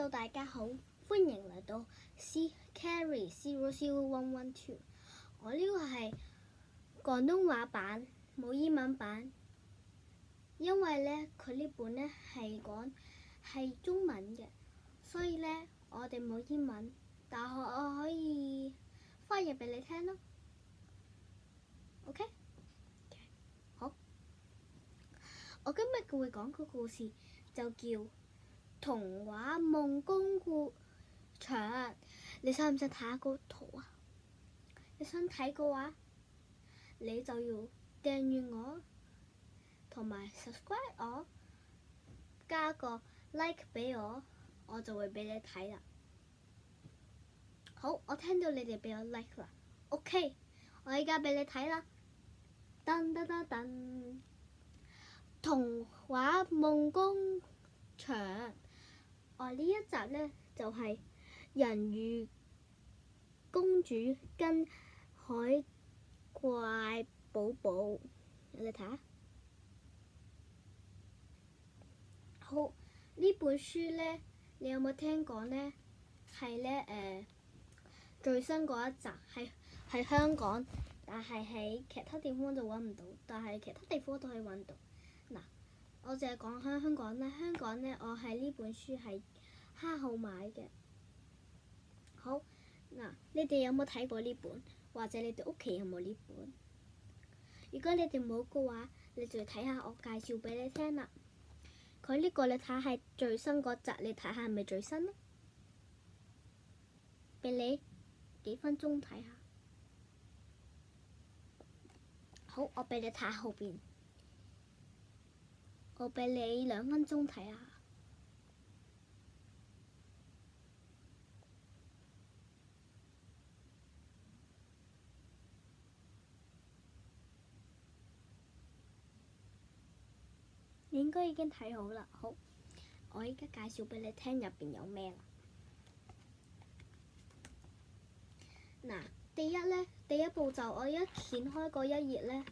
Hello， 大家好，歡迎嚟到 Carry 00112。我呢個係廣東話版，冇英文版。因為呢，佢呢本呢係中文嘅，所以呢，我哋冇英文，但係我可以翻譯俾你聽咯。OK？ 好。我今日會講個故事，就叫童話夢工場。你想唔想睇下個圖啊？你想睇嘅話，你就要訂閱我，同埋 subscribe 我，加個 like 俾我，我就會俾你睇啦。好，我聽到你哋俾我 like 啦。OK， 我而家俾你睇啦。噔噔噔噔，童話夢工場。我呢一集呢，就係人魚公主跟海怪寶寶，你睇下。好，呢本書呢，你有冇聽過呢？係呢，最新嗰一集係香港，但係喺其他地方就揾唔到，但係其他地方都可以揾到。嗱，我淨係講香港啦。香港呢，我係呢本書係蝦號買嘅。好，嗱，你哋有冇睇過呢本？或者你哋屋企有冇呢本？如果你哋冇嘅話，你就睇下我介紹俾你聽啦。佢呢個你睇下係最新嗰集，你睇下係咪最新呢？俾你幾分鐘睇下。好，我俾你睇下後邊。我俾你2分鐘睇下。你應該已經睇好啦。好，我而家介紹俾你聽入邊有咩啦。嗱，第一步就我一掀開嗰一頁呢，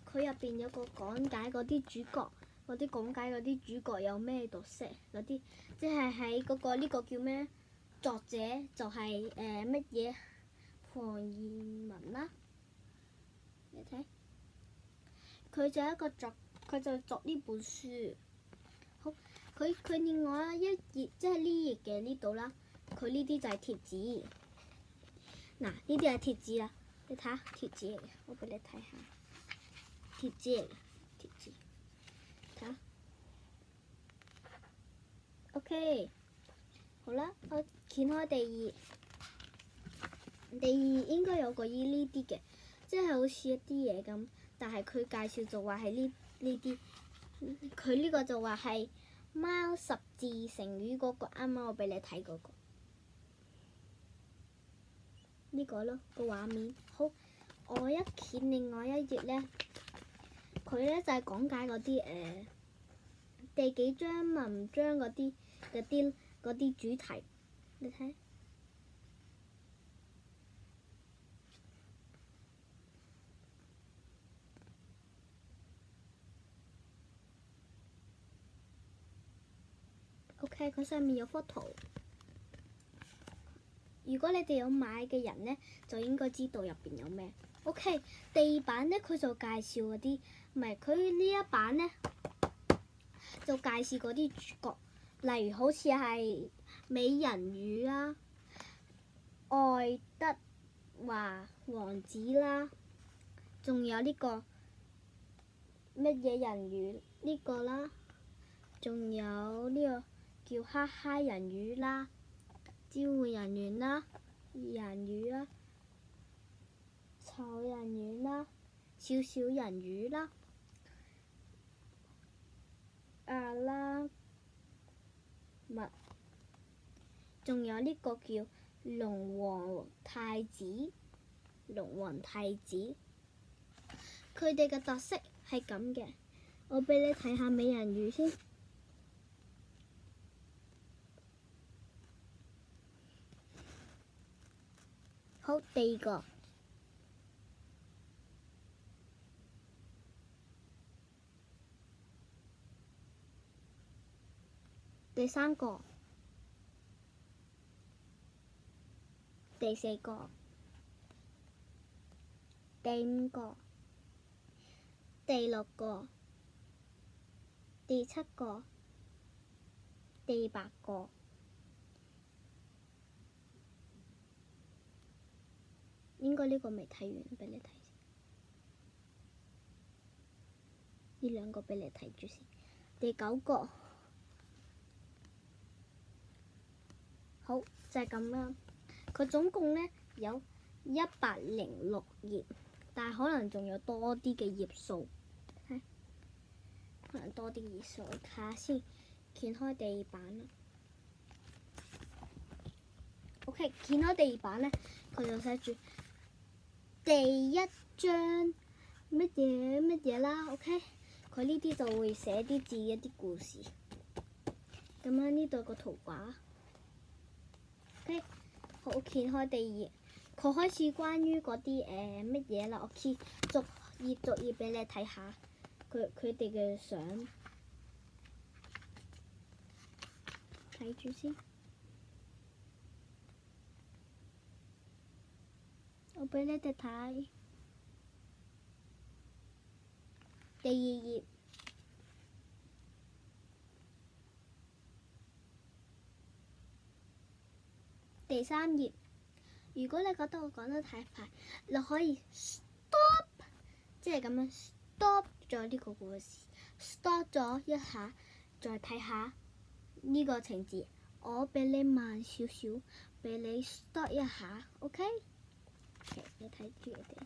佢入邊有個講解嗰啲主角，講解嗰啲主角有咩特色嗰啲，即係喺嗰個呢個叫咩？作者就係乜嘢？黃燕文啦，你睇，佢就一個佢就作呢本書。好，佢另外一頁，即係呢頁嘅呢度啦，佢呢啲就係貼紙。嗱，呢啲係貼紙啦，你睇下貼紙嚟嘅，我俾你睇下貼紙嚟嘅，貼紙，睇下。OK， 好啦，我掀開第二應該有個呢啲嘅，即係好似一啲嘢咁，但係佢介紹就話係呢啲，佢呢個就話係貓十字成語嗰個，啱啱我俾你睇嗰個。呢個咯，個畫面。好，我一掀另外一頁呢，佢呢就係講解嗰啲第幾章文章嗰啲主題，你睇。OK， 佢上面有幅圖。如果你哋有買嘅人呢，就應該知道入邊有咩。OK， 第二版呢，佢就介紹嗰啲，唔係佢呢一版呢，就介紹嗰啲主角，例如好似係美人魚啦、愛德華王子啦，仲有呢個乜嘢人魚呢個啦，仲有呢個叫哈哈人魚啦。召喚人員啦，人魚啦，丑人魚啦，小小人魚啦，阿拉密，仲有呢個叫龍王太子，佢哋嘅特色係咁嘅。我俾你睇下美人魚先。好，第二個，第三個，第4個、第5個、第6個、第7個、第8個。應該呢個未睇完，俾你睇先。呢兩個俾你睇住先。第9個，好就係咁啦。佢總共呢有106頁，但係可能仲有多啲嘅頁數。可能多啲頁數，睇下先。掀開第2版啦。OK， 掀開第2版呢，佢就寫住第1章乜嘢乜嘢啦。OK， 佢呢啲就會寫啲字一啲故事。咁樣呢度個圖畫。OK， 好，掀開第2頁，佢開始關於嗰啲乜嘢啦。我逐頁俾你睇下佢哋嘅相，睇住先。我俾你哋睇第2頁，第3頁。如果你覺得我講得太快，你可以 stop， 即係咁樣 stop 咗呢個故事 ，stop 咗一下，再睇下呢個情節。我俾你慢少少，俾你 stop 一下 ，OK？ 你睇住我哋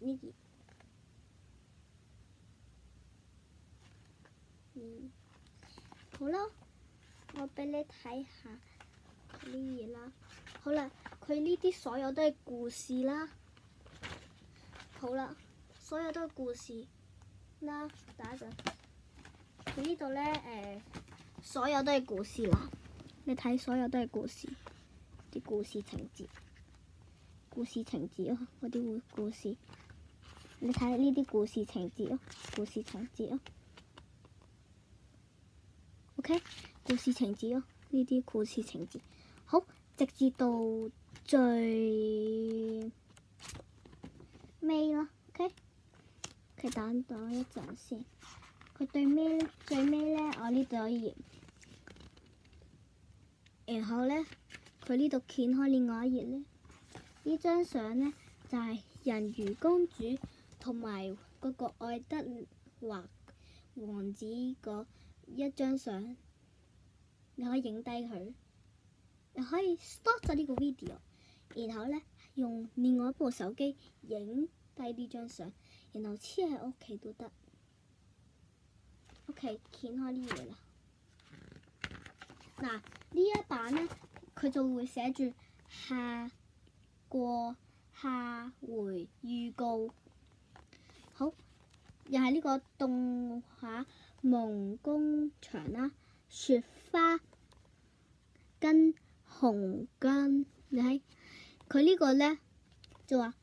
呢頁，好啦，我俾你睇下呢頁啦。好啦，佢呢啲所有都係故事啦。好啦，所有都係故事啦。等一陣，佢呢度呢，所有都係故事啦。你睇，所有都係故事，啲故事情節，故事情節啊，嗰啲故事。你睇呢啲故事情節啊，故事情節啊。OK， 故事情節啊，呢啲故事情節。好，直至到最尾啦。OK， 佢等一陣先。佢最尾呢，我呢度有頁。然後呢，佢呢度掀開另外一頁呢，呢張相呢，就係人魚公主同埋嗰個愛德華王子個一張相。你可以影低佢，你可以 stop 咗呢個 video， 然後呢，用另外一部手機影低呢張相，然後黐喺屋企都得。OK， 掀開呢嘢啦。嗱，呢一版呢，佢就會寫住下回預告。好，又係呢個動畫夢工場啦，雪花跟紅根，你睇佢呢個呢，就話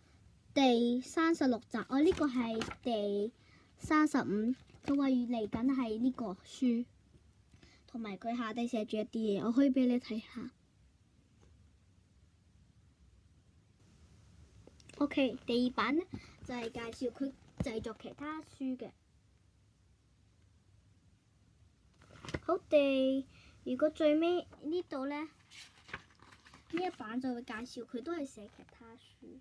第36集，我呢個係第35，佢話嚟緊係呢個書。同埋佢下底寫住一啲嘢，我可以俾你睇下。OK， 第2版呢，就係介紹佢製作其他書嘅。好，如果最尾呢度呢，呢一版就會介紹佢都係寫其他書。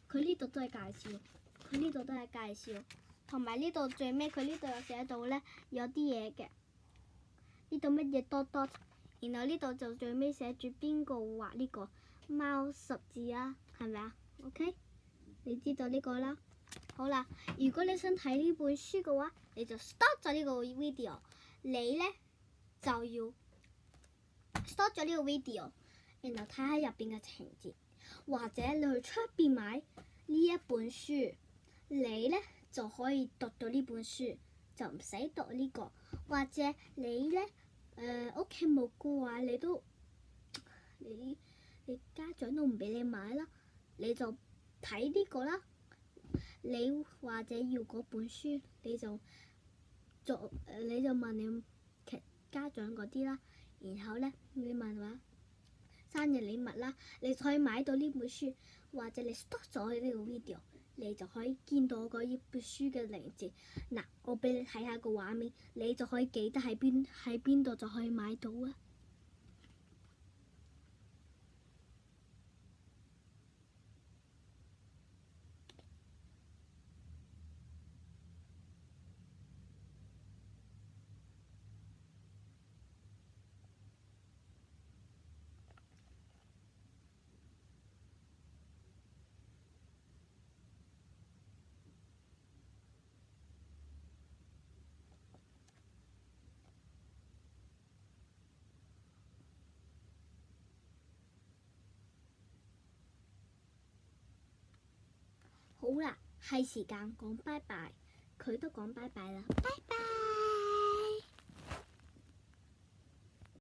佢呢度都係介紹，佢呢度都係介紹。同埋呢度最尾佢呢度有寫到呢，有啲嘢嘅，呢度乜嘢多多，然後呢度就最尾寫住邊個畫呢個貓十字啊，係咪啊 ？OK， 你知道呢個啦。好啦，如果你想睇呢本書嘅話，你就 stop 咗呢個 video， 你呢就要 stop 咗呢個 video， 然後睇下入邊嘅情節，或者你去出邊買呢一本書，你呢就可以讀到呢本書，就唔使讀呢個。或者你呢，屋企冇嘅話，你家長都唔俾你買啦，你就睇呢個啦。你或者要嗰本書，你就問你家長嗰啲啦。然後呢，你問話生日禮物啦，你就可以買到呢本書，或者你 stop 咗呢個 video，你就可以見到嗰一本書嘅名字。嗱，我俾你睇下個畫面，你就可以記得喺邊度就可以買到啊！好啦，係時間講拜拜，佢都講拜拜啦，拜拜。